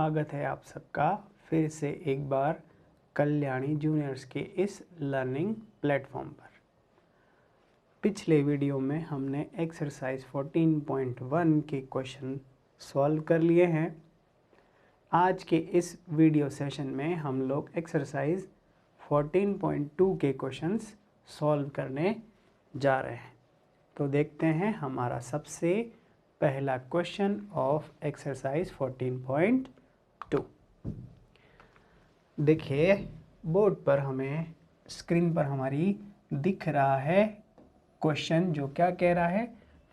स्वागत है आप सबका फिर से एक बार कल्याणी जूनियर्स के इस लर्निंग प्लेटफॉर्म पर। पिछले वीडियो में हमने एक्सरसाइज 14.1 के क्वेश्चन सॉल्व कर लिए हैं। आज के इस वीडियो सेशन में हम लोग एक्सरसाइज 14.2 के क्वेश्चंस सॉल्व करने जा रहे हैं। तो देखते हैं हमारा सबसे पहला क्वेश्चन ऑफ एक्सरसाइज 14.2। देखिए बोर्ड पर हमें स्क्रीन पर हमारी दिख रहा है क्वेश्चन, जो क्या कह रहा है,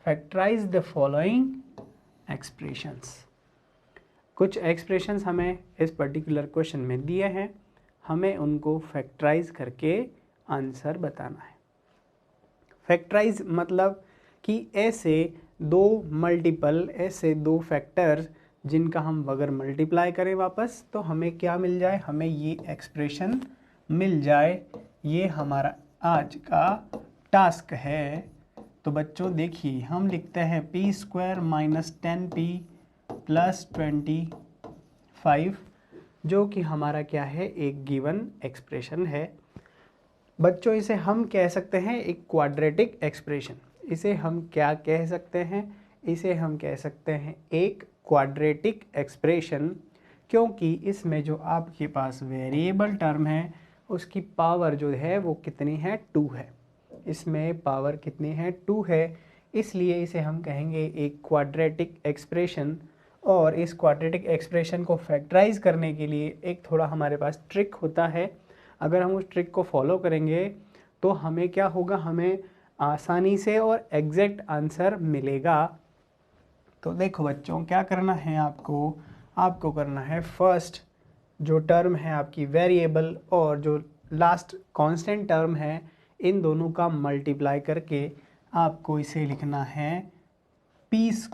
फैक्टराइज द फॉलोइंग एक्सप्रेशंस। कुछ एक्सप्रेशंस हमें इस पर्टिकुलर क्वेश्चन में दिए हैं, हमें उनको फैक्टराइज करके आंसर बताना है। फैक्टराइज मतलब कि ऐसे दो फैक्टर्स जिनका हम अगर मल्टीप्लाई करें वापस तो हमें क्या मिल जाए, हमें ये एक्सप्रेशन मिल जाए। ये हमारा आज का टास्क है। तो बच्चों देखिए, हम लिखते हैं p² - 10p + 25, जो कि हमारा क्या है, एक गिवन एक्सप्रेशन है। बच्चों इसे हम कह सकते हैं एक क्वाड्रेटिक एक्सप्रेशन। इसे हम क्या कह सकते हैं, इसे हम कह सकते हैं एक क्वाड्रेटिक एक्सप्रेशन, क्योंकि इसमें जो आपके पास वेरिएबल टर्म है उसकी पावर जो है वो कितनी है, 2 है। इसमें पावर कितनी है, 2 है, इसलिए इसे हम कहेंगे एक क्वाड्रेटिक एक्सप्रेशन। और इस क्वाड्रेटिक एक्सप्रेशन को फैक्टराइज करने के लिए एक थोड़ा हमारे पास ट्रिक होता है। अगर हम उस ट्रिक को फॉलो करेंगे तो हमें क्या होगा, हमें आसानी से और एग्जैक्ट आंसर मिलेगा। तो देखो बच्चों, क्या करना है आपको करना है, फर्स्ट जो टर्म है आपकी वेरिएबल और जो लास्ट कांस्टेंट टर्म है, इन दोनों का मल्टीप्लाई करके आपको इसे लिखना है p²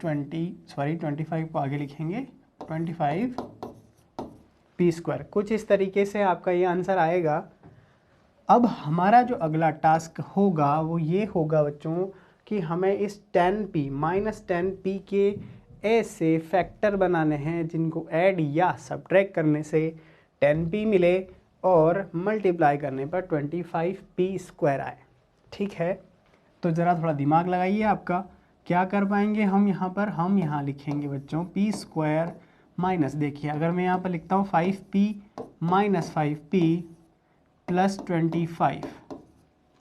25 को आगे लिखेंगे 25 p²। कुछ इस तरीके से आपका ये आंसर आएगा। अब हमारा जो अगला टास्क होगा वो ये होगा बच्चों कि हमें इस 10p - 10p के ऐसे फैक्टर बनाने हैं जिनको ऐड या सब्ट्रैक्ट करने से 10p मिले और मल्टीप्लाई करने पर 25p² आए। ठीक है, तो ज़रा थोड़ा दिमाग लगाइए आपका। क्या कर पाएंगे हम यहाँ पर, हम यहाँ लिखेंगे बच्चों p² माइनस, देखिए अगर मैं यहाँ पर लिखता हूँ 5p - 5p + 25,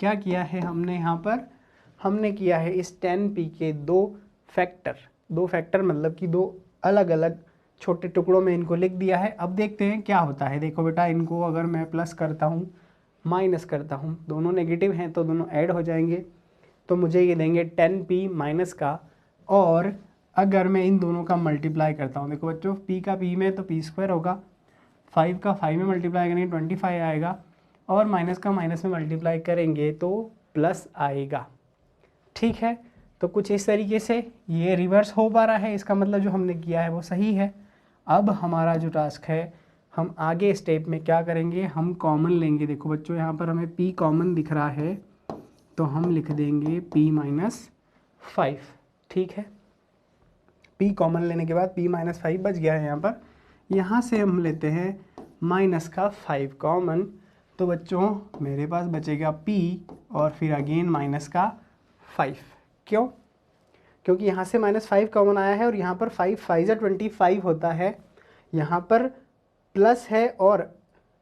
क्या किया है हमने यहाँ पर, हमने किया है इस 10p के दो फैक्टर मतलब कि दो अलग अलग छोटे टुकड़ों में इनको लिख दिया है। अब देखते हैं क्या होता है। देखो बेटा, इनको अगर मैं प्लस करता हूँ माइनस करता हूँ, दोनों नेगेटिव हैं तो दोनों ऐड हो जाएंगे, तो मुझे ये देंगे 10p माइनस का। और अगर मैं इन दोनों का मल्टीप्लाई करता हूँ, देखो बच्चों p का p में तो p² होगा, 5 का 5 में मल्टीप्लाई करेंगे 25 आएगा, और माइनस का माइनस में मल्टीप्लाई करेंगे तो प्लस आएगा। ठीक है, तो कुछ इस तरीके से ये रिवर्स हो पा रहा है, इसका मतलब जो हमने किया है वो सही है। अब हमारा जो टास्क है, हम आगे स्टेप में क्या करेंगे, हम कॉमन लेंगे। देखो बच्चों, यहाँ पर हमें p कॉमन दिख रहा है तो हम लिख देंगे p - 5। ठीक है, p कॉमन लेने के बाद p - 5 बच गया है यहाँ पर। यहाँ से हम लेते हैं माइनस का 5 कॉमन, तो बच्चों मेरे पास बचेगा p और फिर अगेन माइनस का 5। क्यों? क्योंकि यहाँ से -5 कॉमन आया है और यहाँ पर 5 5 × 25 होता है, यहाँ पर प्लस है और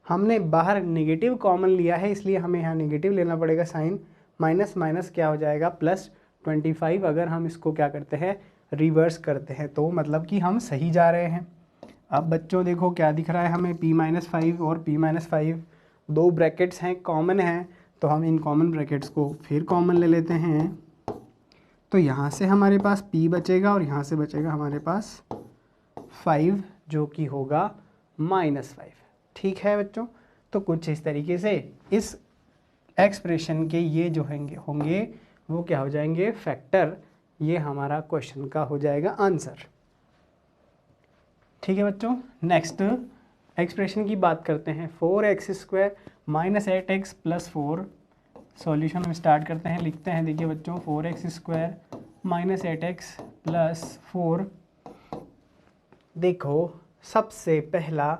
हमने बाहर नेगेटिव कॉमन लिया है, इसलिए हमें यहाँ नेगेटिव लेना पड़ेगा साइन। माइनस माइनस क्या हो जाएगा, +25। अगर हम इसको क्या करते हैं, रिवर्स करते हैं, तो मतलब कि हम सही जा रहे हैं। अब बच्चों देखो क्या दिख रहा है हमें, p - 5 और p - 5 दो ब्रैकेट्स हैं, कॉमन हैं, तो हम इन कॉमन ब्रैकेट्स को फिर कॉमन ले लेते हैं। तो यहाँ से हमारे पास p बचेगा और यहाँ से बचेगा हमारे पास 5, जो कि होगा -5। ठीक है बच्चों, तो कुछ इस तरीके से इस एक्सप्रेशन के ये जो होंगे वो क्या हो जाएंगे, फैक्टर। ये हमारा क्वेश्चन का हो जाएगा आंसर। ठीक है बच्चों, नेक्स्ट एक्सप्रेशन की बात करते हैं। 4x² - 8x + 4। सॉल्यूशन हम स्टार्ट करते हैं, लिखते हैं। देखिए बच्चों, 4x² - 8x + 4। देखो सबसे पहला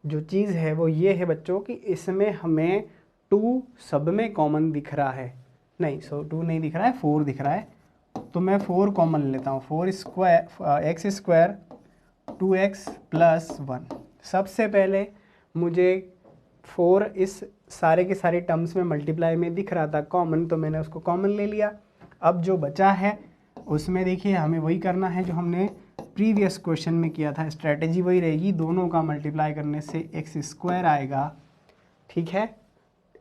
जो चीज़ है वो ये है बच्चों कि इसमें हमें 2 सब में कॉमन दिख रहा है, नहीं 2 नहीं दिख रहा है, 4 दिख रहा है, तो मैं 4 कॉमन लेता हूँ। 4 square x square 2x plus 1। सबसे पहले मुझे 4 इस सारे के सारे टर्म्स में मल्टीप्लाई में दिख रहा था कॉमन, तो मैंने उसको कॉमन ले लिया। अब जो बचा है उसमें देखिए हमें वही करना है जो हमने प्रीवियस क्वेश्चन में किया था, स्ट्रैटेजी वही रहेगी, दोनों का मल्टीप्लाई करने से एक्स स्क्वायर आएगा, ठीक है।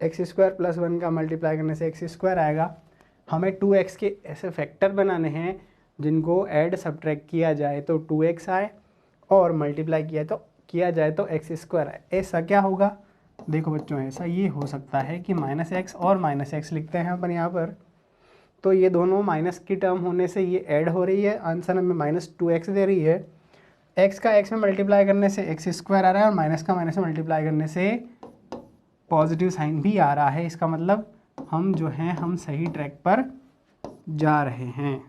एक्स स्क्वायर प्लस 1 का मल्टीप्लाई करने से एक्स स्क्वायर आएगा। हमें 2x के ऐसे फैक्टर बनाने हैं जिनको ऐड सब्ट्रैक्ट किया जाए तो 2x आए और मल्टीप्लाई किया जाए तो एक्स स्क्वायर आए। ऐसा क्या होगा, देखो बच्चों ऐसा ये हो सकता है कि -x और -x लिखते हैं अपन यहाँ पर, तो ये दोनों माइनस की टर्म होने से ये ऐड हो रही है, आंसर हमें -2x दे रही है। x का x में मल्टीप्लाई करने से एक्स स्क्वायर आ रहा है और माइनस का माइनस में मल्टीप्लाई करने से पॉजिटिव साइन भी आ रहा है। इसका मतलब हम जो हैं हम सही ट्रैक पर जा रहे हैं,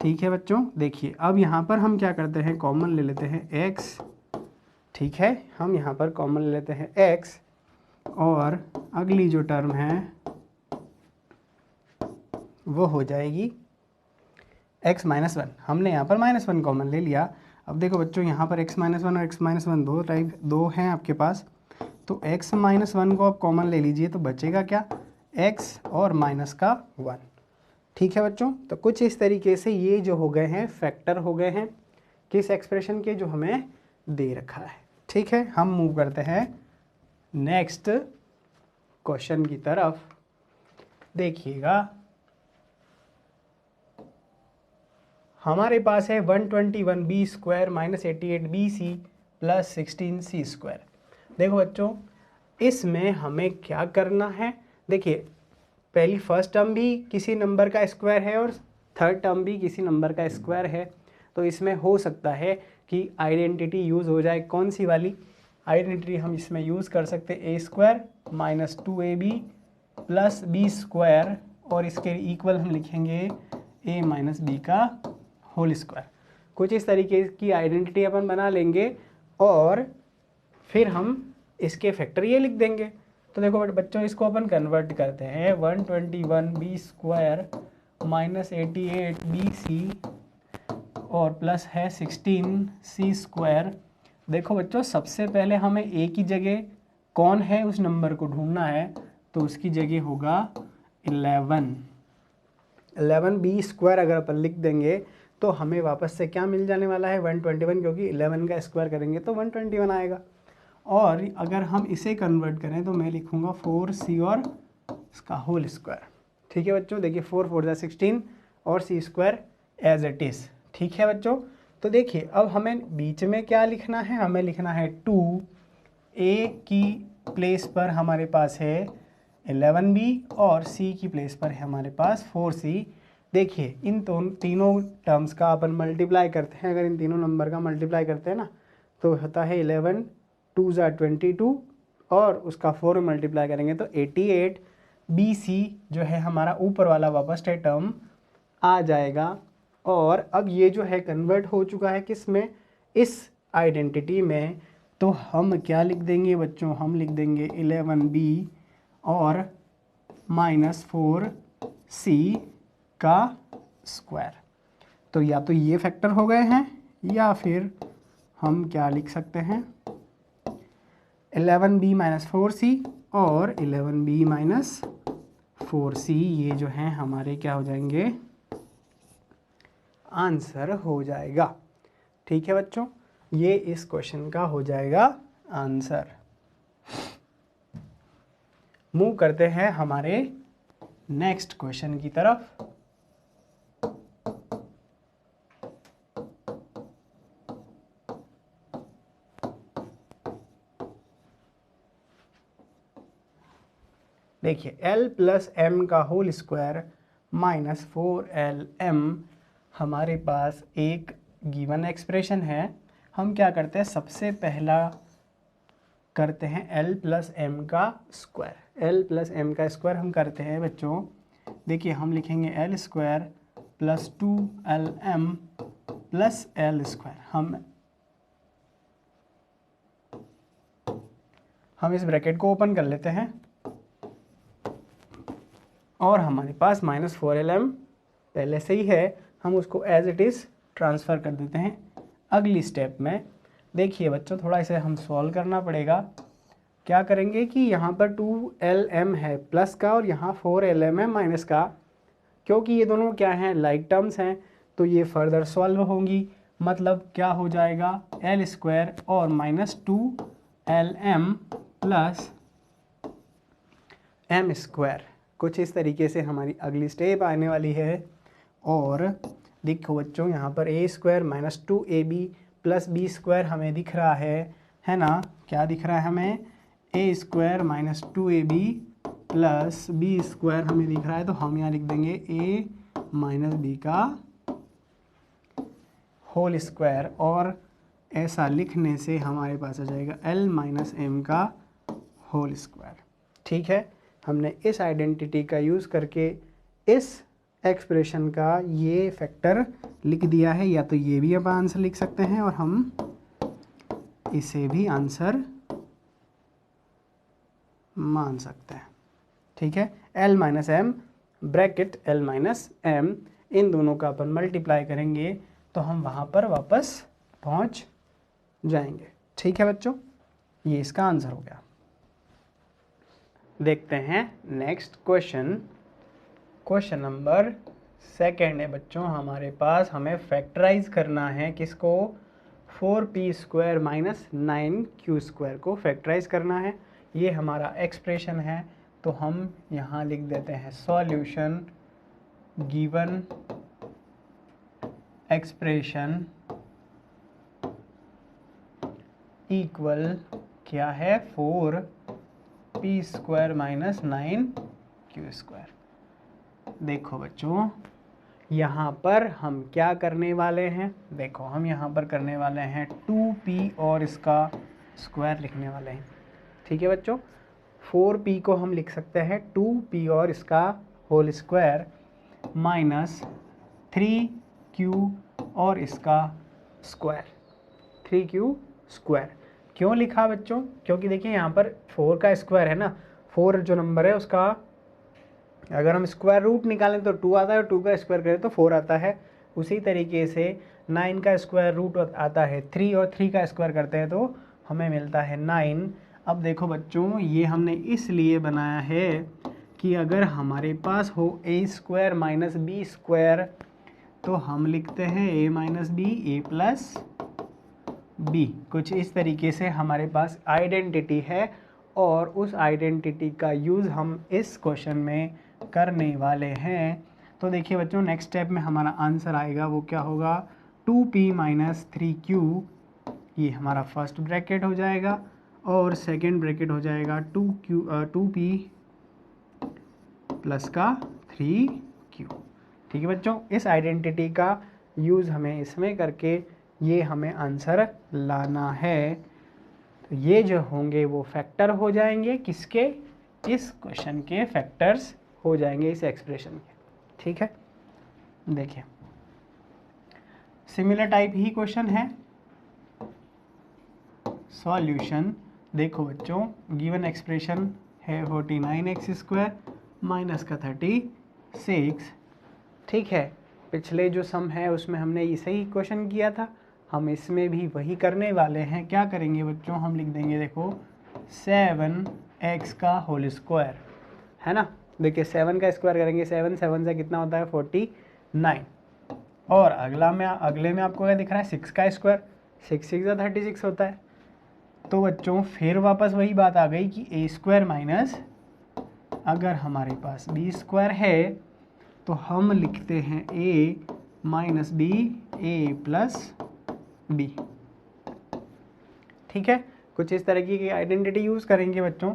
ठीक है बच्चों। देखिए अब यहाँ पर हम क्या करते हैं, कॉमन ले लेते हैं x, ठीक है। हम यहाँ पर कॉमन ले लेते हैं x और अगली जो टर्म है वो हो जाएगी x माइनस 1। हमने यहाँ पर -1 कॉमन ले लिया। अब देखो बच्चों यहाँ पर x माइनस 1 और x माइनस 1 दो हैं आपके पास, तो x माइनस 1 को आप कॉमन ले लीजिए तो बचेगा क्या, x और माइनस का 1, ठीक है बच्चों। तो कुछ इस तरीके से ये जो हो गए हैं फैक्टर हो गए हैं किस एक्सप्रेशन के, जो हमें दे रखा है, ठीक है। हम मूव करते हैं नेक्स्ट क्वेश्चन की तरफ। देखिएगा हमारे पास है 121b square minus 88bc plus 16c square. देखो बच्चों इसमें हमें क्या करना है, देखिए पहली फर्स्ट टर्म भी किसी नंबर का स्क्वायर है और थर्ड टर्म भी किसी नंबर का स्क्वायर है, तो इसमें हो सकता है कि आइडेंटिटी यूज़ हो जाए। कौन सी वाली आइडेंटिटी हम इसमें यूज़ कर सकते हैं, a square minus 2ab plus B square और इसके इक्वल हम लिखेंगे a माइनस बी का होल स्क्वायर। कुछ इस तरीके की आइडेंटिटी अपन बना लेंगे और फिर हम इसके फैक्टर ये लिख देंगे। तो देखो बच्चों इसको अपन कन्वर्ट करते हैं, 121b स्क्वायर माइनस 88bc और प्लस है 16c स्क्वायर। देखो बच्चों सबसे पहले हमें a की जगह कौन है उस नंबर को ढूंढना है, तो उसकी जगह होगा 11b स्क्वायर अगर अपन लिख देंगे तो हमें वापस से क्या मिल जाने वाला है 121, क्योंकि 11 का स्क्वायर करेंगे तो 121 आएगा। और अगर हम इसे कन्वर्ट करें तो मैं लिखूंगा 4c और इसका होल स्क्वायर, ठीक है बच्चों। देखिए 4 4 जा 16 और c square as it is, ठीक है बच्चों। तो देखिए अब हमें बीच में क्या लिखना है, हमें लिखना है 2, a की प्लेस पर हमारे पास है 11b और c की प्लेस पर है हमारे पास 4c। देखिए इन तीनों टर्म्स का अपन मल्टीप्लाई करते हैं, अगर इन तीनों नंबर का मल्टीप्लाई करते हैं ना तो होता है 11 2 जा 22 और उसका 4 में मल्टीप्लाई करेंगे तो 88bc जो है हमारा ऊपर वाला वापस से टर्म आ जाएगा। और अब ये जो है कन्वर्ट हो चुका है किस में, इस आइडेंटिटी में, तो हम क्या लिख देंगे बच्चों, हम लिख देंगे 11b और माइनस 4c का स्क्वायर। तो या तो ये फैक्टर हो गए हैं या फिर हम क्या लिख सकते हैं 11b माइनस 4c और 11b माइनस 4c, ये जो हैं हमारे क्या हो जाएंगे, आंसर हो जाएगा, ठीक है बच्चों। ये इस क्वेश्चन का हो जाएगा आंसर। मूव करते हैं हमारे नेक्स्ट क्वेश्चन की तरफ। देखिए l प्लस एम का होल स्क्वायर माइनस 4lm हमारे पास एक गिवन एक्सप्रेशन है। हम क्या करते हैं, सबसे पहला करते हैं l प्लस एम का स्क्वायर। l प्लस एम का स्क्वायर हम करते हैं बच्चों, देखिए हम लिखेंगे l square plus 2lm plus l square. हम हम इस ब्रैकेट को ओपन कर लेते हैं और हमारे पास -4lm पहले से ही है, हम उसको एज इट इज़ ट्रांसफ़र कर देते हैं अगली स्टेप में। देखिए बच्चों, थोड़ा इसे हम सॉल्व करना पड़ेगा। क्या करेंगे कि यहाँ पर 2lm है प्लस का और यहाँ 4lm है माइनस का। क्योंकि ये दोनों क्या हैं, लाइक टर्म्स हैं, तो ये फर्दर सॉल्व होंगी। मतलब क्या हो जाएगा, l² और -2lm प्लस m²। कुछ इस तरीके से हमारी अगली स्टेप आने वाली है। और देखो बच्चों, यहाँ पर a² -2ab प्लस b² हमें दिख रहा है ना। क्या दिख रहा है हमें, a² -2ab प्लस b² हमें दिख रहा है, तो हम यहाँ लिख देंगे a माइनस b का होल स्क्वायर। और ऐसा लिखने से हमारे पास आ जाएगा l माइनस m का होल स्क्वायर। ठीक है, हमने इस आइडेंटिटी का यूज़ करके इस एक्सप्रेशन का ये फैक्टर लिख दिया है। या तो ये भी आप आंसर लिख सकते हैं और हम इसे भी आंसर मान सकते हैं। ठीक है, l minus m bracket l minus m, इन दोनों का अपन मल्टीप्लाई करेंगे तो हम वहाँ पर वापस पहुँच जाएंगे। ठीक है बच्चों, ये इसका आंसर हो गया। देखते हैं नेक्स्ट क्वेश्चन। क्वेश्चन नंबर 2 है बच्चों हमारे पास। हमें फैक्टराइज करना है किसको, 4p² माइनस 9q² को फैक्टराइज करना है। ये हमारा एक्सप्रेशन है, तो हम यहाँ लिख देते हैं सॉल्यूशन गिवन एक्सप्रेशन इक्वल क्या है, 4p² माइनस 9q²। देखो बच्चों, यहाँ पर हम क्या करने वाले हैं, देखो हम यहाँ पर करने वाले हैं 2p और इसका स्क्वायर लिखने वाले हैं। ठीक है बच्चों, 4p को हम लिख सकते हैं 2p और इसका होल स्क्वायर माइनस 3q और इसका स्क्वायर, 3q²। क्यों लिखा बच्चों, क्योंकि देखिए यहाँ पर 4 का स्क्वायर है ना, 4 जो नंबर है उसका अगर हम स्क्वायर रूट निकालें तो 2 आता है और 2 का स्क्वायर करें तो 4 आता है। उसी तरीके से 9 का स्क्वायर रूट आता है 3 और 3 का स्क्वायर करते हैं तो हमें मिलता है 9। अब देखो बच्चों, ये हमने इसलिए बनाया है कि अगर हमारे पास हो a² माइनस b² तो हम लिखते हैं a minus b a plus b। कुछ इस तरीके से हमारे पास आइडेंटिटी है और उस आइडेंटिटी का यूज़ हम इस क्वेश्चन में करने वाले हैं। तो देखिए बच्चों, नेक्स्ट स्टेप में हमारा आंसर आएगा वो क्या होगा, 2p माइनस 3q, ये हमारा फर्स्ट ब्रैकेट हो जाएगा और सेकंड ब्रैकेट हो जाएगा 2p प्लस का 3q। ठीक है बच्चों, इस आइडेंटिटी का यूज़ हमें इसमें करके ये हमें आंसर लाना है। तो ये जो होंगे वो फैक्टर हो जाएंगे किसके, इस क्वेश्चन के फैक्टर्स हो जाएंगे इस एक्सप्रेशन के। ठीक है, देखिए सिमिलर टाइप ही क्वेश्चन है। सॉल्यूशन देखो बच्चों, गिवन एक्सप्रेशन है 49x² माइनस का 36। ठीक है, पिछले जो सम है उसमें हमने इसे ही क्वेश्चन किया था, हम इसमें भी वही करने वाले हैं। क्या करेंगे बच्चों, हम लिख देंगे देखो 7x का होल स्क्वायर, है ना। देखिए 7 का स्क्वायर करेंगे, 7 से कितना होता है 49। और अगले में आपको क्या दिख रहा है, 6 का स्क्वायर, 6 6 36 होता है। तो बच्चों फिर वापस वही बात आ गई कि a² माइनस, अगर हमारे पास b² है तो हम लिखते हैं a minus b a plus b। ठीक है, कुछ इस तरीके की आइडेंटिटी यूज़ करेंगे बच्चों।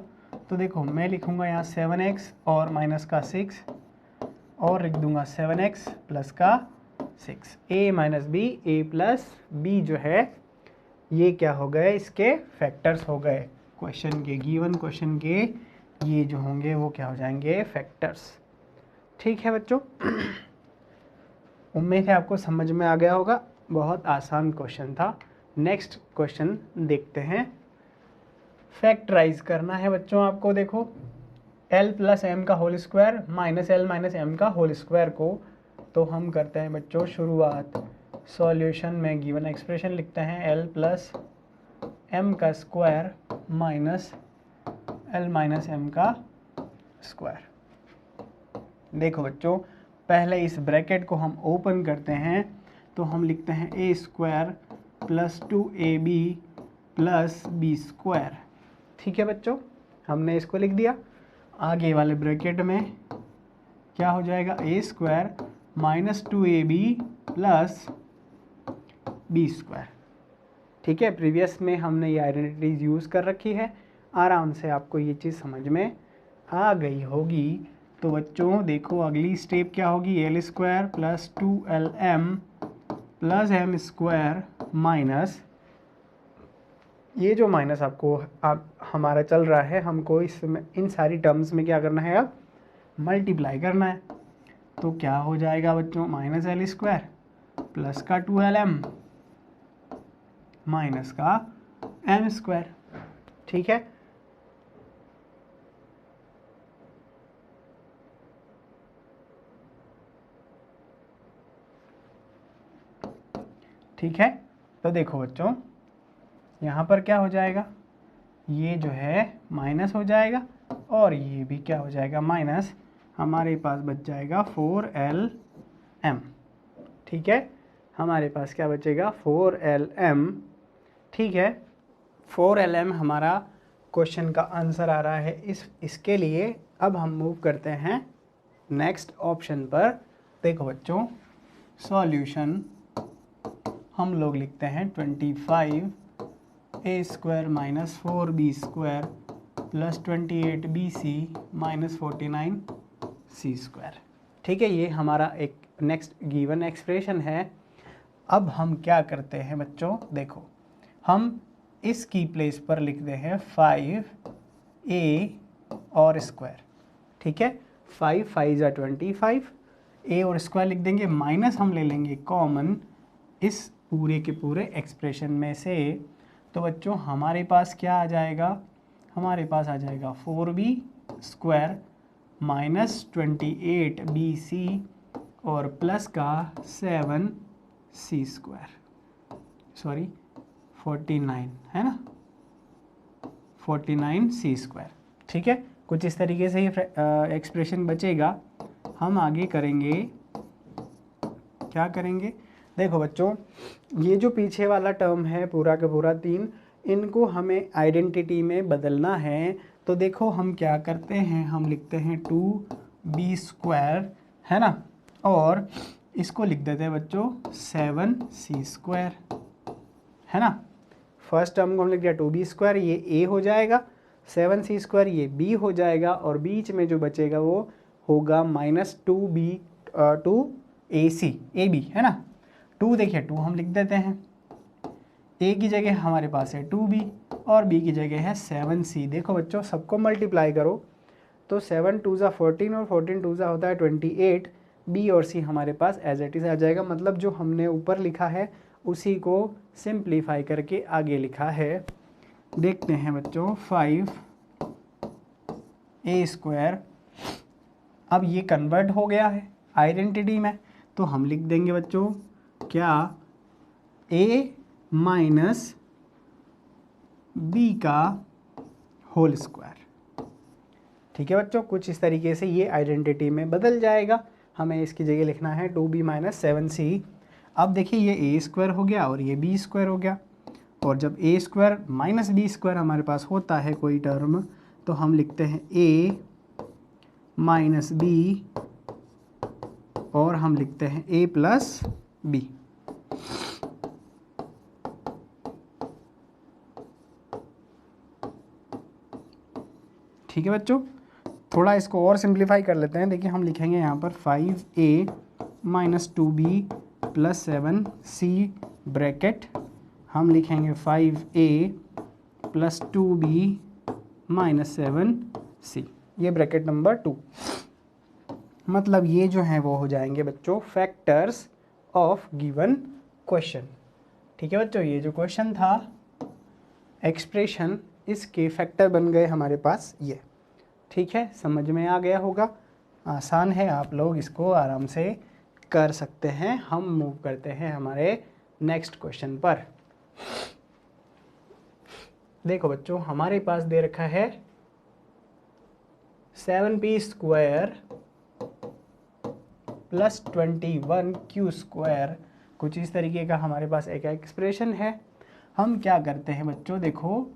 तो देखो मैं लिखूंगा यहाँ 7x और माइनस का 6 और लिख दूंगा 7x प्लस का 6, a minus b a plus b जो है ये क्या हो गए, इसके फैक्टर्स हो गए। क्वेश्चन के, गिवन क्वेश्चन के ये जो होंगे वो क्या हो जाएंगे, फैक्टर्स। ठीक है बच्चों, उम्मीद है आपको समझ में आ गया होगा। बहुत आसान क्वेश्चन था। नेक्स्ट क्वेश्चन देखते हैं। फैक्टराइज करना है बच्चों आपको। देखो l प्लस एम का whole square minus L minus M का होल स्क्वायर को, तो हम करते हैं बच्चों शुरुआत। सॉल्यूशन में गिवन एक्सप्रेशन लिखते हैं l प्लस एम का square minus L minus M का स्क्वायर। देखो बच्चों पहले इस ब्रैकेट को हम ओपन करते हैं, तो हम लिखते हैं A square plus 2ab plus B square. ठीक है बच्चों, हमने इसको लिख दिया। आगे वाले ब्रैकेट में क्या हो जाएगा, A square minus 2ab plus B square. ठीक है, प्रीवियस में हमने ये आइडेंटिटीज यूज़ कर रखी है, आराम से आपको ये चीज़ समझ में आ गई होगी। तो बच्चों देखो अगली स्टेप क्या होगी, L square plus 2lm plus M square minus, ये जो माइनस आपको हमारा चल रहा है, हमको इसमें इन सारी टर्म्स में क्या करना है, अब मल्टीप्लाई करना है। तो क्या हो जाएगा बच्चों, माइनस एल स्क्वायर प्लस का 2lm माइनस का एम स्क्वायर। ठीक है, ठीक है। तो देखो बच्चों यहाँ पर क्या हो जाएगा, ये जो है माइनस हो जाएगा और ये भी क्या हो जाएगा माइनस, हमारे पास बच जाएगा 4lm। ठीक है, हमारे पास क्या बचेगा 4lm। ठीक है, 4lm हमारा क्वेश्चन का आंसर आ रहा है इसके लिए। अब हम मूव करते हैं नेक्स्ट ऑप्शन पर। देखो बच्चों सॉल्यूशन हम लोग लिखते हैं 25 A square minus 4b square plus 28bc minus 49 C square. ठीक है, ये हमारा एक नेक्स्ट गिवन एक्सप्रेशन है। अब हम क्या करते हैं बच्चों, देखो हम इसकी प्लेस पर लिखते हैं 5a और स्क्वायर। ठीक है, 5 5 जा 25, a और स्क्वायर लिख देंगे, माइनस हम ले लेंगे कॉमन इस पूरे के पूरे एक्सप्रेशन में से। तो बच्चों हमारे पास क्या आ जाएगा, हमारे पास आ जाएगा 4b स्क्वायर माइनस 28bc और प्लस का 7c स्क्वायर, सॉरी 49 है ना, 49c स्क्वायर। ठीक है, कुछ इस तरीके से ये एक्सप्रेशन बचेगा। हम आगे करेंगे, क्या करेंगे, देखो बच्चों ये जो पीछे वाला टर्म है पूरा का पूरा 3, इनको हमें आइडेंटिटी में बदलना है। तो देखो हम क्या करते हैं, हम लिखते हैं 2b स्क्वायर है ना, और इसको लिख देते हैं बच्चों 7c स्क्वायर है ना। फर्स्ट टर्म को हम लिख दिया 2b स्क्वायर, ये a हो जाएगा, 7c स्क्वायर ये b हो जाएगा, और बीच में जो बचेगा वो होगा माइनस 2ac ab है ना। 2 देखिए 2 हम लिख देते हैं, a की जगह हमारे पास है 2b और b की जगह है 7c। देखो बच्चों सबको मल्टीप्लाई करो तो 7 2 ज़ा 14 और 14 2 ज़ा होता है 28, b और c हमारे पास एज इट इज़ आ जाएगा। मतलब जो हमने ऊपर लिखा है उसी को सिंप्लीफाई करके आगे लिखा है। देखते हैं बच्चों 5a स्क्वायर, अब ये कन्वर्ट हो गया है आइडेंटिटी में, तो हम लिख देंगे बच्चों क्या, a माइनस b का होल स्क्वायर। ठीक है बच्चों, कुछ इस तरीके से ये आइडेंटिटी में बदल जाएगा। हमें इसकी जगह लिखना है 2b माइनस 7c। अब देखिए ये a स्क्वायर हो गया और ये b स्क्वायर हो गया, और जब a square minus b square हमारे पास होता है कोई टर्म, तो हम लिखते हैं a माइनस b और हम लिखते हैं a प्लस b। ठीक है बच्चों, थोड़ा इसको और सिंप्लीफाई कर लेते हैं। देखिए हम लिखेंगे यहाँ पर 5a minus 2b plus 7c bracket, हम लिखेंगे 5a plus 2b minus 7c, ये ब्रैकेट नंबर 2। मतलब ये जो है वो हो जाएंगे बच्चों फैक्टर्स ऑफ गिवन क्वेश्चन। ठीक है बच्चों, ये जो क्वेश्चन था एक्सप्रेशन इसके फैक्टर बन गए हमारे पास ये। ठीक है, समझ में आ गया होगा, आसान है, आप लोग इसको आराम से कर सकते हैं। हम मूव करते हैं हमारे नेक्स्ट क्वेश्चन पर। देखो बच्चों, हमारे पास दे रखा है 7p square plus 21q square, कुछ इस तरीके का हमारे पास एक एक्सप्रेशन है। हम क्या करते हैं बच्चों, देखो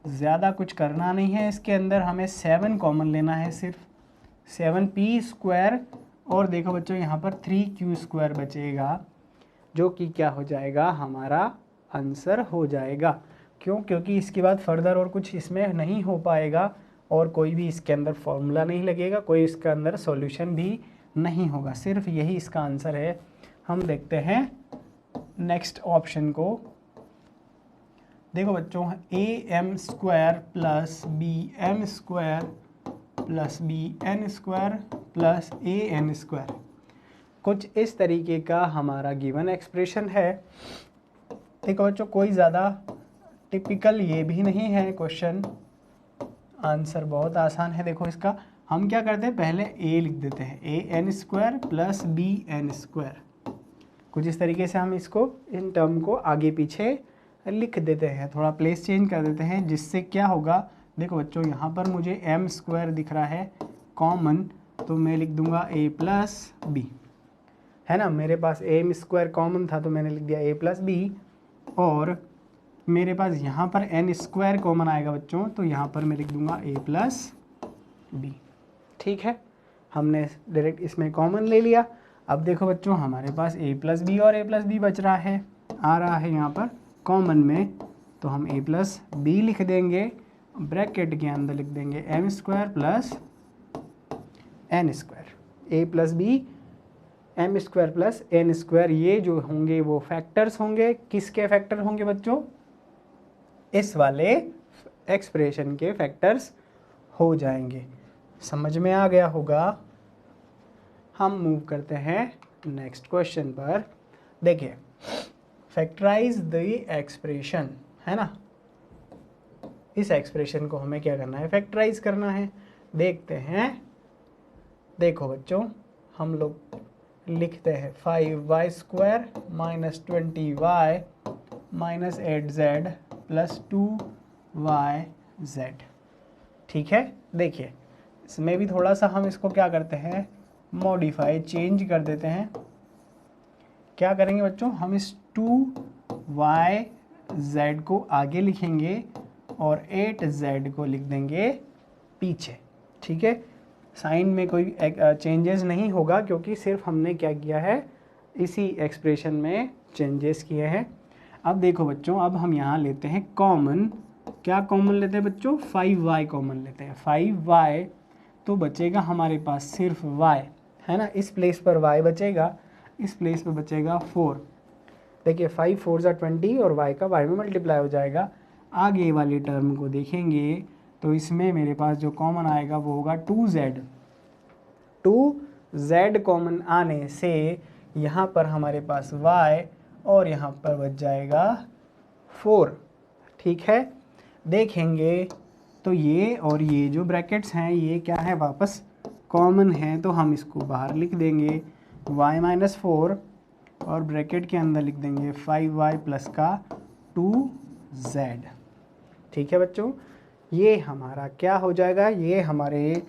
ज़्यादा कुछ करना नहीं है, इसके अंदर हमें 7 कॉमन लेना है, सिर्फ 7p स्क्वायर, और देखो बच्चों यहाँ पर 3q स्क्वायर बचेगा, जो कि क्या हो जाएगा, हमारा आंसर हो जाएगा। क्यों? क्योंकि इसके बाद फर्दर और कुछ इसमें नहीं हो पाएगा, और कोई भी इसके अंदर फॉर्मूला नहीं लगेगा, कोई इसके अंदर सॉल्यूशन भी नहीं होगा, सिर्फ यही इसका आंसर है। हम देखते हैं नेक्स्ट ऑप्शन को। देखो बच्चों, am square plus bm square plus bn square plus an square, कुछ इस तरीके का हमारा गिवन एक्सप्रेशन है। देखो बच्चों, कोई ज़्यादा टिपिकल ये भी नहीं है क्वेश्चन, आंसर बहुत आसान है। देखो इसका हम क्या करते हैं, पहले a लिख देते हैं, an square plus bn square, कुछ इस तरीके से हम इसको, इन टर्म को आगे पीछे लिख देते हैं, थोड़ा प्लेस चेंज कर देते हैं, जिससे क्या होगा, देखो बच्चों यहाँ पर मुझे m स्क्वायर दिख रहा है कॉमन, तो मैं लिख दूंगा a प्लस बी, है ना, मेरे पास m स्क्वायर कॉमन था तो मैंने लिख दिया a प्लस बी, और मेरे पास यहाँ पर n स्क्वायर कॉमन आएगा बच्चों, तो यहाँ पर मैं लिख दूंगा a प्लस बी। ठीक है, हमने डायरेक्ट इसमें कॉमन ले लिया। अब देखो बच्चों, हमारे पास a प्लस बी और a प्लस बी बच रहा है, आ रहा है यहाँ पर कॉमन में, तो हम a प्लस बी लिख देंगे, ब्रैकेट के अंदर लिख देंगे m square plus n square, a plus B m square plus n square, ये जो होंगे वो फैक्टर्स होंगे। किसके फैक्टर होंगे बच्चों? इस वाले एक्सप्रेशन के फैक्टर्स हो जाएंगे। समझ में आ गया होगा। हम मूव करते हैं नेक्स्ट क्वेश्चन पर। देखिए, फैक्टराइज द एक्सप्रेशन, है ना, इस एक्सप्रेशन को हमें क्या करना है, फैक्टराइज करना है। देखते हैं, देखो बच्चों, हम लोग लिखते हैं 5y square minus 20y minus 8z plus 2yz। ठीक है, देखिए इसमें भी थोड़ा सा हम इसको क्या करते हैं, मॉडिफाई, चेंज कर देते हैं। क्या करेंगे बच्चों, हम इस 2yz को आगे लिखेंगे और 8z को लिख देंगे पीछे। ठीक है, साइन में कोई चेंजेस नहीं होगा, क्योंकि सिर्फ हमने क्या किया है, इसी एक्सप्रेशन में चेंजेस किए हैं। अब देखो बच्चों, अब हम यहाँ लेते हैं कॉमन, क्या कॉमन लेते हैं बच्चों, 5y कॉमन लेते हैं। 5y तो बचेगा हमारे पास सिर्फ y, है ना, इस प्लेस पर y बचेगा, इस प्लेस पर बचेगा 4। देखिए 5 4 ज़ा 20 और y का y में मल्टीप्लाई हो जाएगा। आगे वाली टर्म को देखेंगे तो इसमें मेरे पास जो कॉमन आएगा वो होगा 2z। 2z कॉमन आने से यहाँ पर हमारे पास y और यहाँ पर बच जाएगा 4। ठीक है, देखेंगे तो ये और ये जो ब्रैकेट्स हैं ये क्या है, वापस कॉमन है, तो हम इसको बाहर लिख देंगे y माइनस 4 और ब्रैकेट के अंदर लिख देंगे 5y प्लस का 2z। ठीक है बच्चों, ये हमारा क्या हो जाएगा, ये हमारे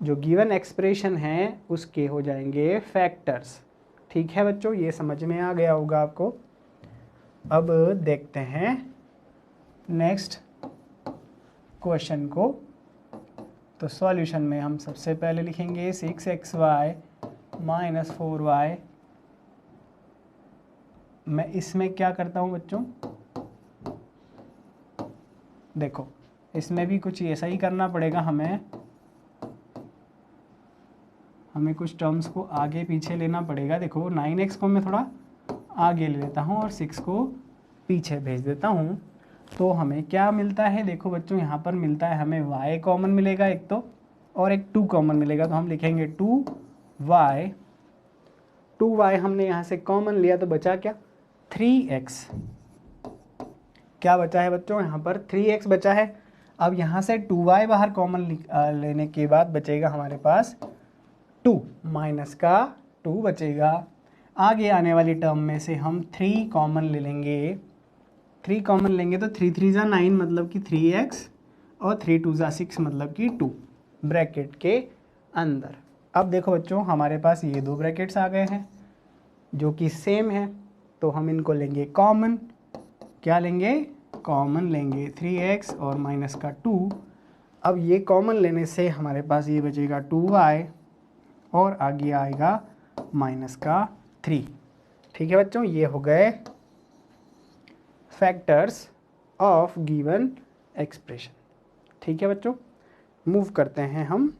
जो गिवन एक्सप्रेशन हैं उसके हो जाएंगे फैक्टर्स। ठीक है बच्चों, ये समझ में आ गया होगा आपको। अब देखते हैं नेक्स्ट क्वेश्चन को। तो सॉल्यूशन में हम सबसे पहले लिखेंगे 6xy माइनस 4y। मैं इसमें क्या करता हूँ बच्चों, देखो इसमें भी कुछ ऐसा ही करना पड़ेगा, हमें कुछ टर्म्स को आगे पीछे लेना पड़ेगा। देखो 9x को मैं थोड़ा आगे ले लेता हूँ और 6 को पीछे भेज देता हूँ, तो हमें क्या मिलता है, देखो बच्चों यहाँ पर मिलता है हमें y कॉमन मिलेगा एक तो, और एक 2 कॉमन मिलेगा, तो हम लिखेंगे 2y हमने यहाँ से कॉमन लिया तो बचा क्या, 3x। क्या बचा है बच्चों, यहाँ पर 3x बचा है। अब यहाँ से 2y बाहर कॉमन लेने के बाद बचेगा हमारे पास 2, माइनस का 2 बचेगा। आगे आने वाली टर्म में से हम 3 कॉमन ले लेंगे। 3 कॉमन लेंगे तो 3 3 ज़ा 9 मतलब कि 3x और 3 2 ज़ा 6 मतलब कि 2 ब्रैकेट के अंदर। अब देखो बच्चों हमारे पास ये दो ब्रैकेट्स आ गए हैं जो कि सेम है, तो हम इनको लेंगे कॉमन। क्या लेंगे, कॉमन लेंगे 3x और माइनस का 2। अब ये कॉमन लेने से हमारे पास ये बचेगा 2y और आगे आएगा माइनस का 3। ठीक है बच्चों, ये हो गए फैक्टर्स ऑफ गिवन एक्सप्रेशन। ठीक है बच्चों, मूव करते हैं हम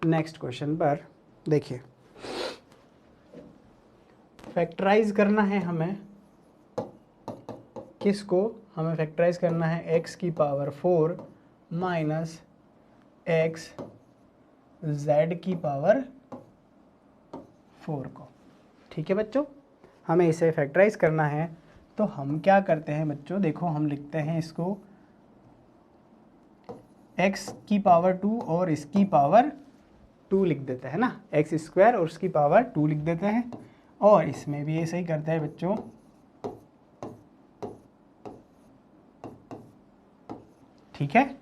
नेक्स्ट क्वेश्चन पर। देखिए, फैक्टराइज करना है हमें, किसको, हमें फैक्टराइज करना है x की पावर 4 माइनस x z की पावर 4 को। ठीक है बच्चों, हमें इसे फैक्टराइज करना है, तो हम क्या करते हैं बच्चों, देखो हम लिखते हैं इसको x की पावर 2 और इसकी पावर 2 लिख देते हैं ना, x स्क्वायर और उसकी पावर 2 लिख देते हैं। और इसमें भी ऐसे ही करते हैं बच्चों, ठीक है।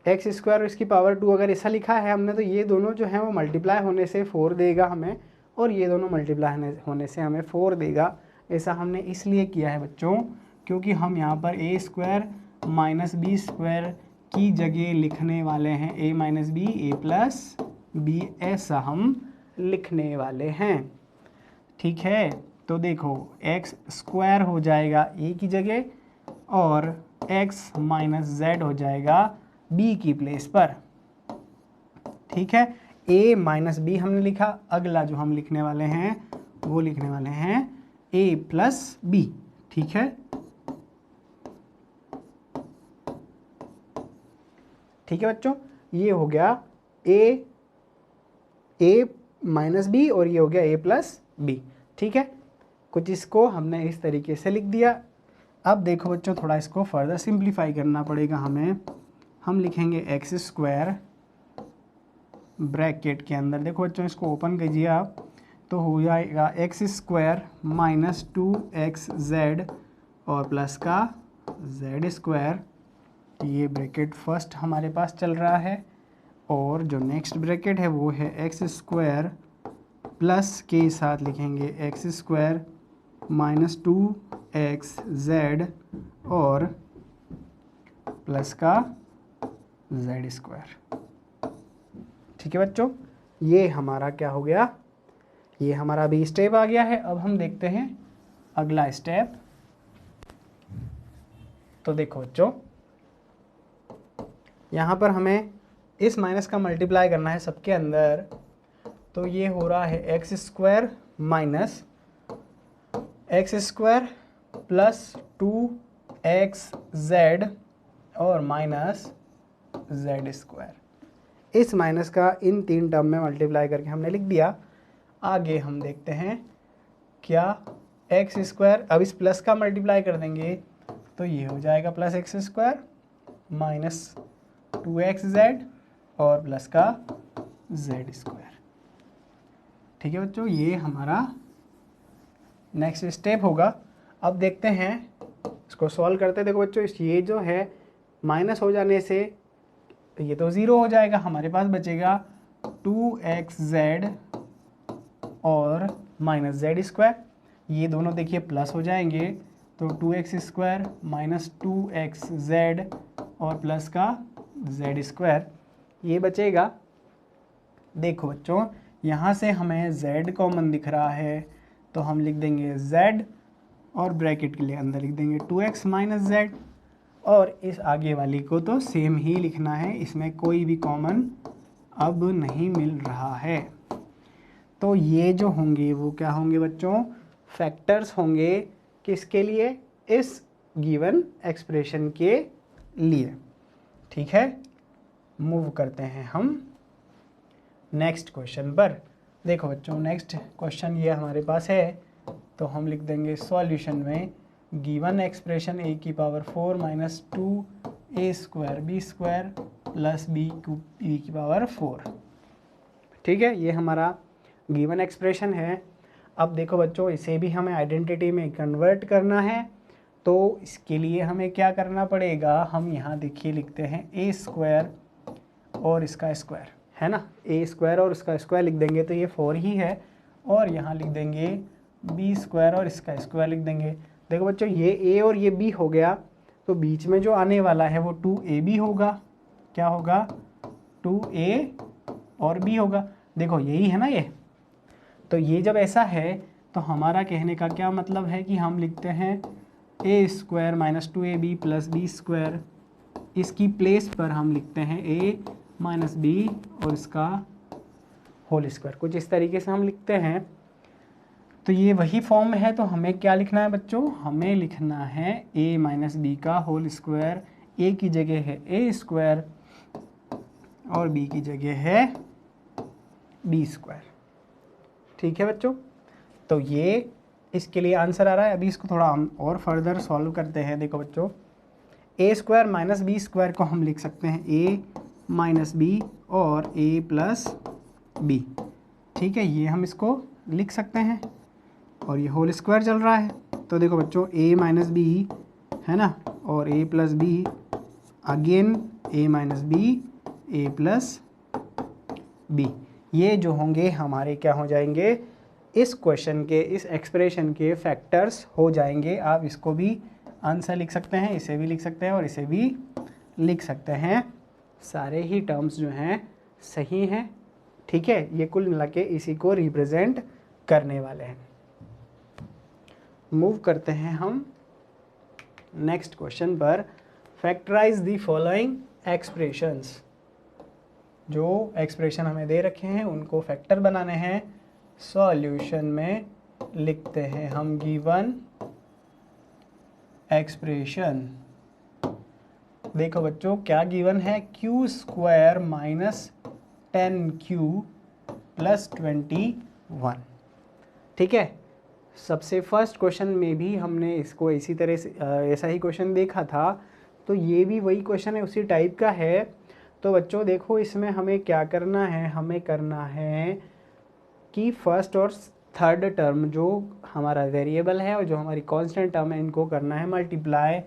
एक्स स्क्वायर और इसकी पावर 2 अगर ऐसा लिखा है हमने, तो ये दोनों जो है वो मल्टीप्लाई होने से 4 देगा हमें, और ये दोनों मल्टीप्लाई होने से हमें 4 देगा। ऐसा हमने इसलिए किया है बच्चों क्योंकि हम यहाँ पर ए स्क्वायर माइनस बी स्क्वायर की जगह लिखने वाले हैं ए माइनस बी, ए प्लस बी, ऐसा हम लिखने वाले हैं। ठीक है, तो देखो एक्स स्क्वायर हो जाएगा ए की जगह और x माइनस जेड हो जाएगा b की प्लेस पर। ठीक है, a माइनस बी हमने लिखा, अगला जो हम लिखने वाले हैं वो लिखने वाले हैं a प्लस बी। ठीक है, ठीक है बच्चों, ये हो गया a माइनस बी और ये हो गया a प्लस बी। ठीक है, कुछ इसको हमने इस तरीके से लिख दिया। अब देखो बच्चों, थोड़ा इसको फर्दर सिंप्लीफाई करना पड़ेगा हमें। हम लिखेंगे एक्स स्क्वायर ब्रैकेट के अंदर, देखो बच्चों इसको ओपन कीजिए आप, तो हो जाएगा एक्स स्क्वायर माइनस 2xz और प्लस का जेड स्क्वायर। ये ब्रैकेट फर्स्ट हमारे पास चल रहा है, और जो नेक्स्ट ब्रैकेट है वो है एक्स स्क्वायर प्लस के साथ लिखेंगे एक्स स्क्वायर माइनस 2xz और प्लस का जेड स्क्वायर। ठीक है बच्चों, ये हमारा क्या हो गया, ये हमारा अभी स्टेप आ गया है। अब हम देखते हैं अगला स्टेप। तो देखो बच्चों, यहाँ पर हमें इस माइनस का मल्टीप्लाई करना है सबके अंदर, तो ये हो रहा है x square minus x square plus 2xz और माइनस जेड स्क्वायर। इस माइनस का इन तीन टर्म में मल्टीप्लाई करके हमने लिख दिया। आगे हम देखते हैं क्या, एक्स स्क्वायर, अब इस प्लस का मल्टीप्लाई कर देंगे तो ये हो जाएगा plus x square minus 2xz और प्लस का जेड स्क्वायर। ठीक है बच्चों, ये हमारा नेक्स्ट स्टेप होगा। अब देखते हैं इसको सॉल्व करते हैं। देखो बच्चों, ये जो है माइनस हो जाने से ये तो ज़ीरो हो जाएगा, हमारे पास बचेगा 2xz और माइनस जेड स्क्वायर। ये दोनों देखिए प्लस हो जाएंगे, तो 2x स्क्वायर माइनस 2xz और प्लस का जेड स्क्वायर, ये बचेगा। देखो बच्चों, यहाँ से हमें z कॉमन दिख रहा है, तो हम लिख देंगे z और ब्रैकेट के लिए अंदर लिख देंगे 2x माइनस जेड, और इस आगे वाली को तो सेम ही लिखना है, इसमें कोई भी कॉमन अब नहीं मिल रहा है। तो ये जो होंगे वो क्या होंगे बच्चों, फैक्टर्स होंगे, किसके लिए, इस गिवन एक्सप्रेशन के लिए। ठीक है, मूव करते हैं हम नेक्स्ट क्वेश्चन पर। देखो बच्चों, नेक्स्ट क्वेश्चन ये हमारे पास है तो हम लिख देंगे सॉल्यूशन में गिवन एक्सप्रेशन a की power 4 minus 2a² b² plus b की पावर 4। ठीक है, ये हमारा गिवन एक्सप्रेशन है। अब देखो बच्चों, इसे भी हमें आइडेंटिटी में कन्वर्ट करना है, तो इसके लिए हमें क्या करना पड़ेगा, हम यहाँ देखिए लिखते हैं a² और इसका स्क्वायर, है ना, a² और इसका स्क्वायर लिख देंगे तो ये 4 ही है, और यहाँ लिख देंगे b² और इसका स्क्वायर लिख देंगे। देखो बच्चों, ये a और ये b हो गया, तो बीच में जो आने वाला है वो 2ab होगा। क्या होगा, 2a और b होगा। देखो यही है ना ये, तो ये जब ऐसा है तो हमारा कहने का क्या मतलब है कि हम लिखते हैं a² minus 2ab plus b², इसकी प्लेस पर हम लिखते हैं a माइनस b और इसका होल स्क्वायर, कुछ इस तरीके से हम लिखते हैं। तो ये वही फॉर्म है, तो हमें क्या लिखना है बच्चों, हमें लिखना है a माइनस b का होल स्क्वायर, a की जगह है a² और b की जगह है b²। ठीक है बच्चों, तो ये इसके लिए आंसर आ रहा है। अभी इसको थोड़ा हम और फर्दर सॉल्व करते हैं। देखो बच्चों, a² माइनस b² को हम लिख सकते हैं a माइनस b और a प्लस b। ठीक है, ये हम इसको लिख सकते हैं, और ये होल स्क्वायर चल रहा है। तो देखो बच्चों, a माइनस b है ना, और a plus b, again a minus b, a plus b, ये जो होंगे हमारे क्या हो जाएंगे, इस क्वेश्चन के, इस एक्सप्रेशन के फैक्टर्स हो जाएंगे। आप इसको भी आंसर लिख सकते हैं, इसे भी लिख सकते हैं और इसे भी लिख सकते हैं। सारे ही टर्म्स जो हैं सही हैं। ठीक है, ये कुल मिला के इसी को रिप्रेजेंट करने वाले हैं। मूव करते हैं हम नेक्स्ट क्वेश्चन पर। Factorise the following expressions. जो एक्सप्रेशन हमें दे रखे हैं उनको फैक्टर बनाने हैं। सॉल्यूशन में लिखते हैं हम गिवन एक्सप्रेशन। देखो बच्चों, क्या गिवन है, q² माइनस 10q प्लस 21। ठीक है, सबसे फर्स्ट क्वेश्चन में भी हमने इसको इसी तरह से ऐसा ही क्वेश्चन देखा था, तो ये भी वही क्वेश्चन है, उसी टाइप का है। तो बच्चों देखो, इसमें हमें क्या करना है, हमें करना है कि फर्स्ट और थर्ड टर्म जो हमारा वेरिएबल है और जो हमारी कांस्टेंट टर्म है, इनको करना है मल्टीप्लाई।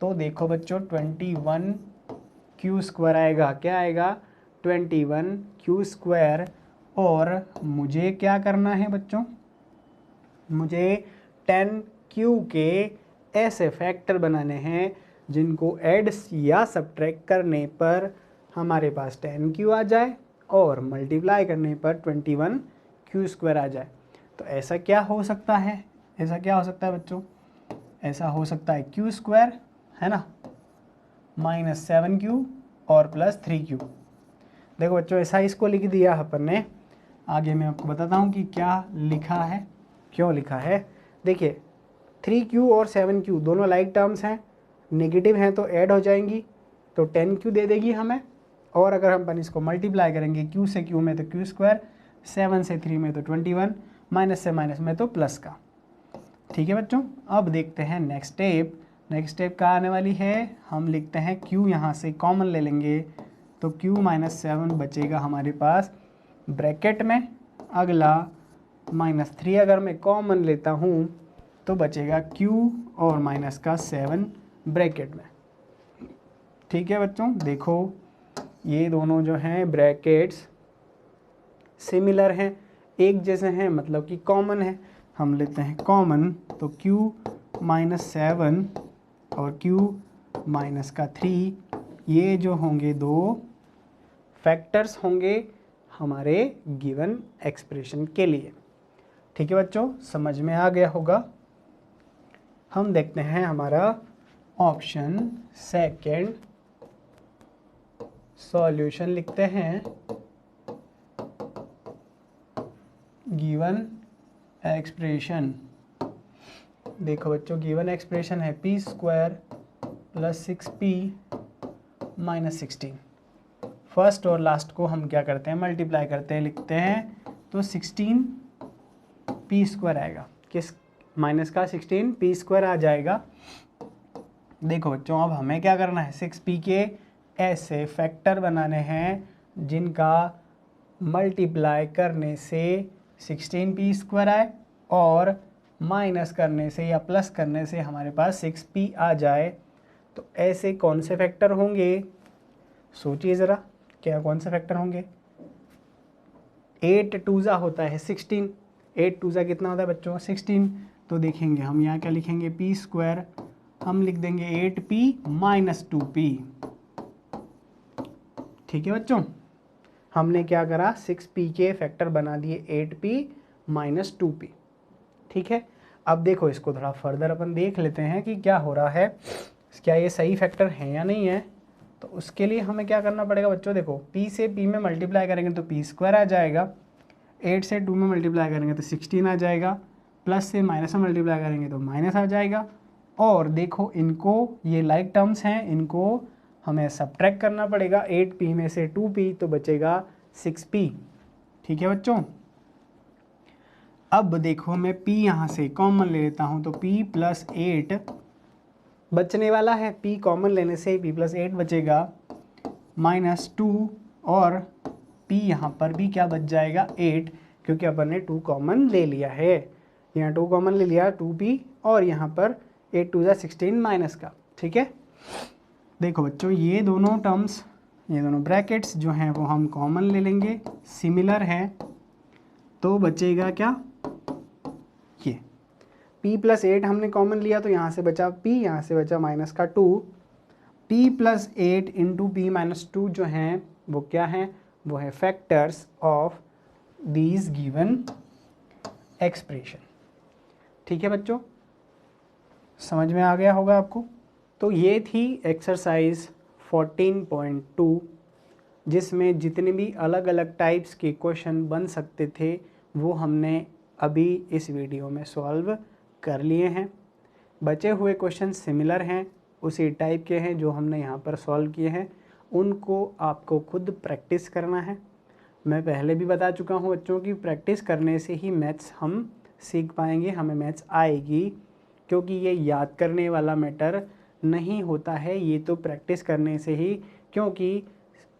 तो देखो बच्चों, 21q² आएगा, क्या आएगा, 21q²। और मुझे क्या करना है बच्चों, मुझे 10q के ऐसे फैक्टर बनाने हैं जिनको ऐड या सब्ट्रैक्ट करने पर हमारे पास 10q आ जाए और मल्टीप्लाई करने पर 21q² आ जाए। तो ऐसा क्या हो सकता है, ऐसा क्या हो सकता है बच्चों, ऐसा हो सकता है q² है ना, माइनस 7q और प्लस 3q। देखो बच्चों, ऐसा इसको लिख दिया अपन ने। आगे मैं आपको बताता हूँ कि क्या लिखा है, क्यों लिखा है। देखिए, 3q और 7q दोनों लाइक टर्म्स हैं, नेगेटिव हैं तो ऐड हो जाएंगी, तो 10q दे देगी हमें। और अगर हम इसको मल्टीप्लाई करेंगे, q से q में तो q², 7 से 3 में तो 21, माइनस से माइनस में तो प्लस का। ठीक है बच्चों, अब देखते हैं नेक्स्ट स्टेप। नेक्स्ट स्टेप क्या आने वाली है, हम लिखते हैं q यहाँ से कॉमन ले लेंगे, तो q माइनस 7 बचेगा हमारे पास ब्रैकेट में। अगला माइनस 3 अगर मैं कॉमन लेता हूँ तो बचेगा q और माइनस का 7 ब्रैकेट में। ठीक है बच्चों, देखो ये दोनों जो हैं ब्रैकेट्स सिमिलर हैं, एक जैसे हैं, मतलब कि कॉमन है। हम लेते हैं कॉमन, तो q माइनस 7 और q माइनस का 3, ये जो होंगे दो फैक्टर्स होंगे हमारे गिवन एक्सप्रेशन के लिए। ठीक है बच्चों, समझ में आ गया होगा। हम देखते हैं हमारा ऑप्शन सेकंड। सॉल्यूशन लिखते हैं गिवन एक्सप्रेशन। देखो बच्चों, गिवन एक्सप्रेशन है p² plus 6p minus 16। First और लास्ट को हम क्या करते हैं, मल्टीप्लाई करते हैं, लिखते हैं, तो 16p² आएगा। किस माइनस का 16 पी स्क्वायर आ जाएगा। देखो बच्चों, अब हमें क्या करना है, 6p के ऐसे फैक्टर बनाने हैं जिनका मल्टीप्लाई करने से 16p स्क्वायर आए और माइनस करने से या प्लस करने से हमारे पास 6p आ जाए। तो ऐसे कौन से फैक्टर होंगे, सोचिए ज़रा, क्या कौन से फैक्टर होंगे। 8 टूज़ा होता है 16, 8 टूज़ा कितना होता है बच्चों 16। तो देखेंगे हम यहाँ क्या लिखेंगे, p स्क्वायर, हम लिख देंगे 8p माइनस 2p। ठीक है बच्चों, हमने क्या करा, 6p के फैक्टर बना दिए 8p माइनस 2p। ठीक है, अब देखो इसको थोड़ा फर्दर अपन देख लेते हैं कि क्या हो रहा है, क्या ये सही फैक्टर है या नहीं है। तो उसके लिए हमें क्या करना पड़ेगा बच्चों, देखो p से p में मल्टीप्लाई करेंगे तो p स्क्वायर आ जाएगा, 8 से 2 में मल्टीप्लाई करेंगे तो 16 आ जाएगा, प्लस से माइनस में मल्टीप्लाई करेंगे तो माइनस आ जाएगा। और देखो इनको, ये लाइक टर्म्स हैं, इनको हमें सब्ट्रैक्ट करना पड़ेगा, 8p में से 2p तो बचेगा 6p। ठीक है बच्चों, अब देखो मैं p यहाँ से कॉमन ले लेता हूँ तो p प्लस 8 बचने वाला है, p कॉमन लेने से p प्लस 8 बचेगा माइनस 2, और p यहाँ पर भी क्या बच जाएगा 8, क्योंकि अपन ने 2 कॉमन ले लिया है, यहाँ 2 कॉमन ले लिया 2p, और यहाँ पर 8 2 16 माइनस का। ठीक है, देखो बच्चों ये दोनों टर्म्स, ये दोनों ब्रैकेट्स जो हैं वो हम कॉमन ले लेंगे, सिमिलर हैं, तो बचेगा क्या, ये p प्लस 8 हमने कॉमन लिया तो यहाँ से बचा p, यहाँ से बचा माइनस का 2, p plus 8 into p minus 2 जो हैं वो क्या हैं, वो है factors of these given expression. ठीक है बच्चों, समझ में आ गया होगा आपको। तो ये थी एक्सरसाइज 14.2, जिसमें जितने भी अलग अलग टाइप्स के क्वेश्चन बन सकते थे वो हमने अभी इस वीडियो में सॉल्व कर लिए हैं। बचे हुए क्वेश्चन सिमिलर हैं, उसी टाइप के हैं जो हमने यहाँ पर सॉल्व किए हैं, उनको आपको खुद प्रैक्टिस करना है। मैं पहले भी बता चुका हूँ बच्चों की प्रैक्टिस करने से ही मैथ्स हम सीख पाएंगे, हमें मैथ्स आएगी, क्योंकि ये याद करने वाला मैटर नहीं होता है, ये तो प्रैक्टिस करने से ही, क्योंकि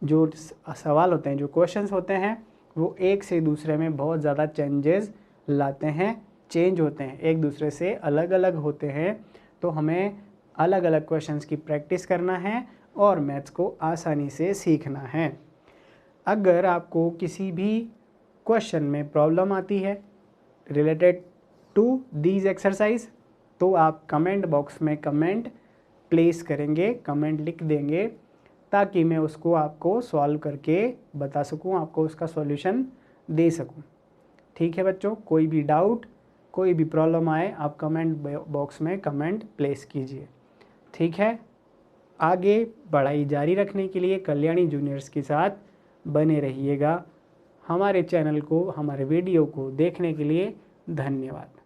जो सवाल होते हैं, जो क्वेश्चंस होते हैं वो एक से दूसरे में बहुत ज़्यादा चेंजेस लाते हैं, चेंज होते हैं, एक दूसरे से अलग अलग होते हैं। तो हमें अलग अलग क्वेश्चंस की प्रैक्टिस करना है और मैथ्स को आसानी से सीखना है। अगर आपको किसी भी क्वेश्चन में प्रॉब्लम आती है रिलेटेड टू दीज एक्सरसाइज, तो आप कमेंट बॉक्स में कमेंट प्लेस करेंगे, कमेंट लिख देंगे, ताकि मैं उसको आपको सॉल्व करके बता सकूं, आपको उसका सॉल्यूशन दे सकूं। ठीक है बच्चों, कोई भी डाउट, कोई भी प्रॉब्लम आए आप कमेंट बॉक्स में कमेंट प्लेस कीजिए। ठीक है, आगे पढ़ाई जारी रखने के लिए कल्याणी जूनियर्स के साथ बने रहिएगा। हमारे चैनल को, हमारे वीडियो को देखने के लिए धन्यवाद।